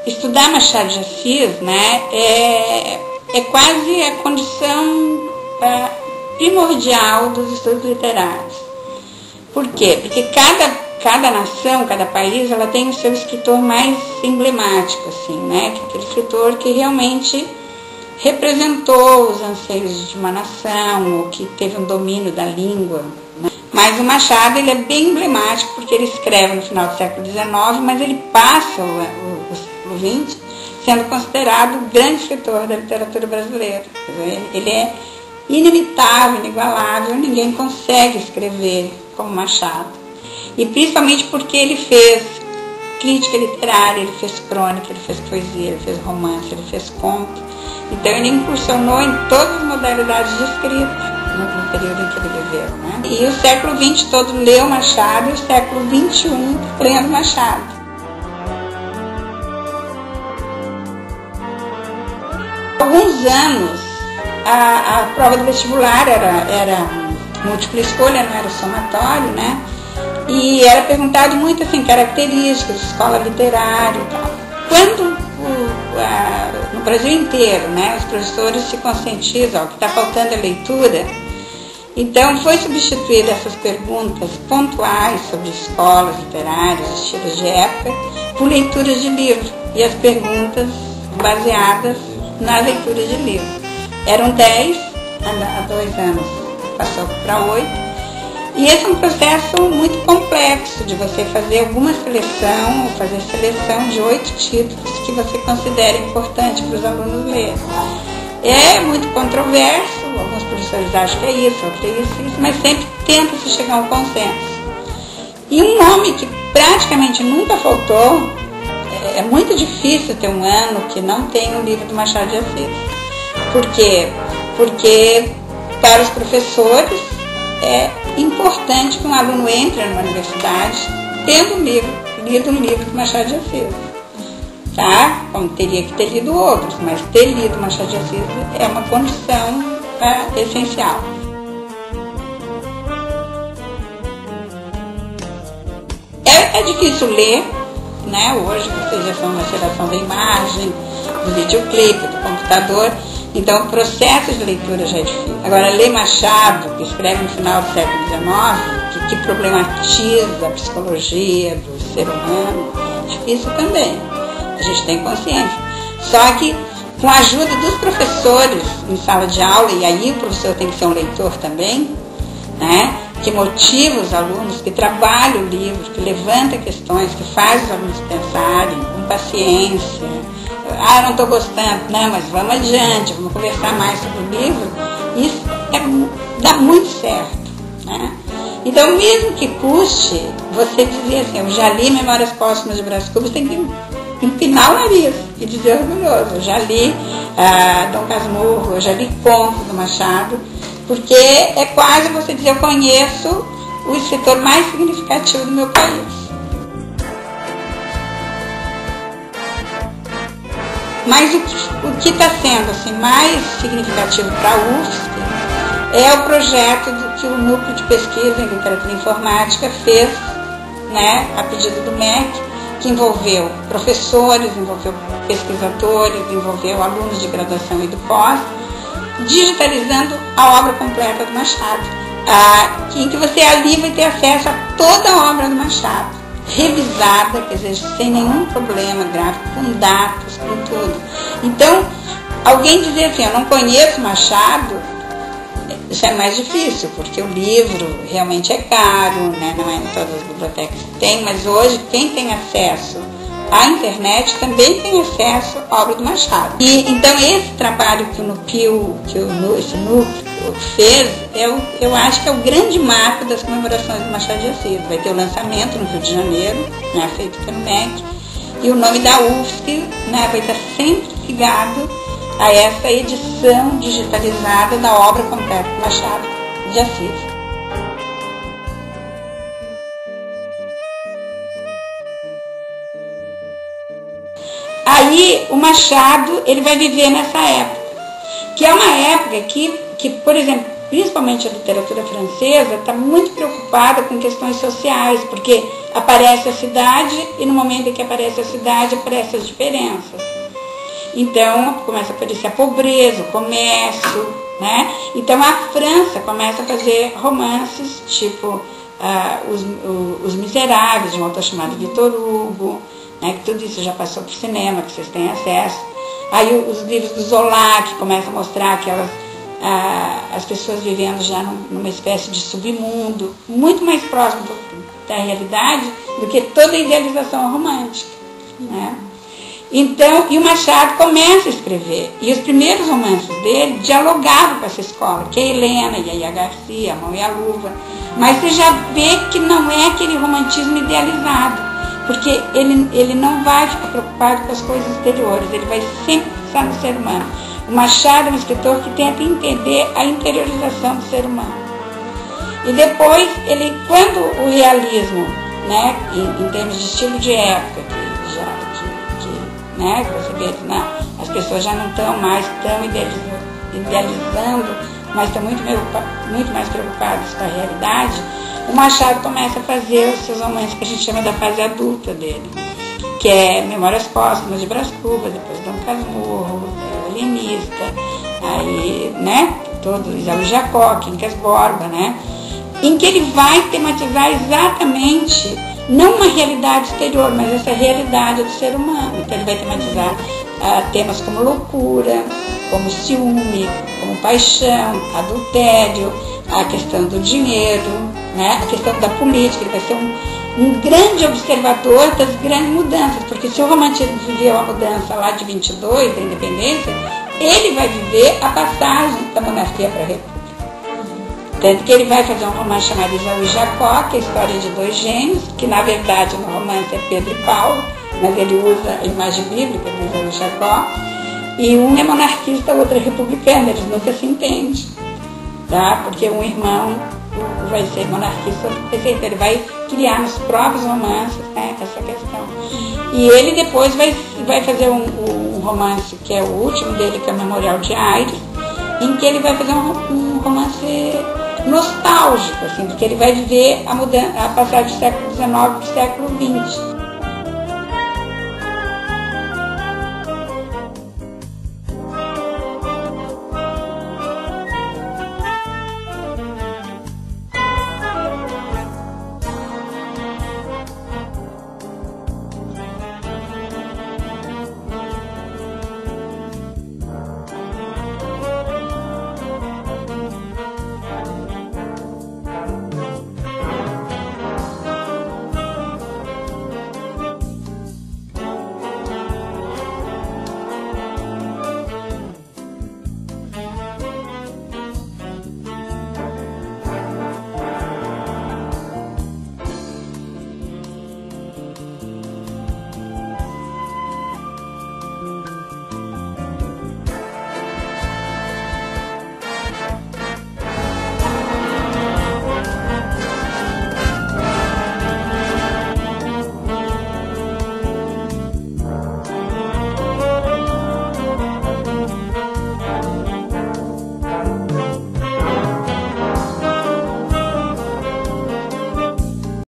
Estudar Machado de Assis, né, é quase a condição primordial dos estudos literários. Por quê? Porque cada nação, cada país, ela tem o seu escritor mais emblemático, assim, né, que é aquele escritor que realmente representou os anseios de uma nação, ou que teve um domínio da língua, né? Mas o Machado, ele é bem emblemático porque ele escreve no final do século XIX, mas ele passa o século XX sendo considerado o grande escritor da literatura brasileira. Ele é inimitável, inigualável, ninguém consegue escrever como Machado. E principalmente porque ele fez crítica literária, ele fez crônica, ele fez poesia, ele fez romance, ele fez conto. Então ele incursionou em todas as modalidades de escrita no período em que ele viveu, né? E o século XX todo leu Machado e o século XXI lendo Machado. Há alguns anos a prova do vestibular era múltipla escolha, não era somatório, né? E era perguntado muito assim, características, escola literária e tal. Quando no Brasil inteiro, né, os professores se conscientizam que está faltando a leitura, então foi substituída essas perguntas pontuais sobre escolas literárias, estilos de época, por leituras de livro, e as perguntas baseadas nas leituras de livro. Eram 10, há 2 anos passou para 8, e esse é um processo muito complexo de você fazer alguma seleção, ou fazer seleção de 8 títulos que você considera importante para os alunos lerem. É muito controverso, alguns professores acham que é isso, outros é isso, mas sempre tenta-se chegar a um consenso. E um nome que praticamente nunca faltou, é muito difícil ter um ano que não tenha um livro do Machado de Assis. Por quê? Porque para os professores é importante que um aluno entre numa universidade tendo lido um livro do Machado de Assis. Tá? Como teria que ter lido outros, mas ter lido Machado de Assis é uma condição essencial. É difícil ler, né? Hoje vocês já são uma geração da imagem, do videoclipe, do computador, então o processo de leitura já é difícil. Agora, ler Machado, que escreve no final do século XIX, que problematiza a psicologia do ser humano, é difícil também. A gente tem consciência. Só que, com a ajuda dos professores em sala de aula, e aí o professor tem que ser um leitor também, né, que motiva os alunos, que trabalha o livro, que levanta questões, que faz os alunos pensarem com paciência. Não estou gostando, não, mas vamos adiante, vamos conversar mais sobre o livro. Isso dá muito certo, né? Então, mesmo que custe, você dizer assim, eu já li Memórias Póstumas de Brás Cubas, tem que empinar o nariz e dizer orgulhoso. Eu já li Dom Casmurro, eu já li conto do Machado, porque é quase você dizer, eu conheço o escritor mais significativo do meu país. Mas o que está sendo assim, mais significativo para a UFSC é o projeto que o Núcleo de Pesquisa em Literatura Informática fez, né, a pedido do MEC, que envolveu professores, envolveu pesquisadores, envolveu alunos de graduação e do pós, digitalizando a obra completa do Machado, em que você ali vai ter acesso a toda a obra do Machado, revisada, quer dizer, sem nenhum problema gráfico, com dados, com tudo. Então, alguém dizer assim, eu não conheço Machado, isso é mais difícil, porque o livro realmente é caro, né? Não é em todas as bibliotecas que tem, mas hoje quem tem acesso à internet também tem acesso à obra do Machado. E então esse trabalho que o NUPIL, esse núcleo fez, eu acho que é o grande marco das comemorações do Machado de Assis. Vai ter o lançamento no Rio de Janeiro, né, feito pelo MEC, e o nome da UFSC, né, vai estar sempre ligado a essa edição digitalizada da obra completa do Machado de Assis. Aí o Machado, ele vai viver nessa época. que é uma época que, por exemplo, principalmente a literatura francesa está muito preocupada com questões sociais, porque aparece a cidade e no momento em que aparece a cidade aparecem as diferenças. Então começa a aparecer a pobreza, o comércio, né? Então a França começa a fazer romances tipo Os Miseráveis, de um autor chamado Victor Hugo, né? Que tudo isso já passou para o cinema, que vocês têm acesso. Aí os livros do Zola, que começam a mostrar as pessoas vivendo já numa espécie de submundo, muito mais próximo da realidade do que toda a idealização romântica, né? Então, e o Machado começa a escrever, e os primeiros romances dele dialogavam com essa escola, que é a Helena, e a Yaya Garcia, A Mão e a Luva, mas você já vê que não é aquele romantismo idealizado, porque ele não vai ficar preocupado com as coisas exteriores, ele vai sempre pensar no ser humano. O Machado é um escritor que tenta entender a interiorização do ser humano. E depois, quando o realismo, né, em termos de estilo de época, né, que você vê, né, as pessoas já não estão mais tão idealizando, mas estão muito mais preocupadas com a realidade, o Machado começa a fazer os seus romances que a gente chama da fase adulta dele, que é Memórias Póstumas de Brás Cubas, depois Dom Casmurro, Alienista, aí, né, todos, Isaú Jacó, Quincas Borba, né, em que ele vai tematizar exatamente não uma realidade exterior, mas essa realidade do ser humano. Então ele vai tematizar temas como loucura, como ciúme, como paixão, adultério, a questão do dinheiro, né, a questão da política. Ele vai ser um grande observador das grandes mudanças, porque se o romantismo viveu a mudança lá de 22, da independência, ele vai viver a passagem da monarquia para a república. Tanto que ele vai fazer um romance chamado Isaú e Jacó, que é a história de dois gênios, que na verdade no romance é Pedro e Paulo, mas ele usa a imagem bíblica do Isaú e Jacó, e um é monarquista, o outro é republicano, eles nunca se entendem, tá? Porque um irmão vai ser monarquista, ele vai criar nos próprios romances, né, essa questão. E ele depois vai fazer um romance, que é o último dele, que é o Memorial de Aires, em que ele vai fazer um romance nostálgico, assim, porque ele vai viver a passagem do século XIX para o século XX.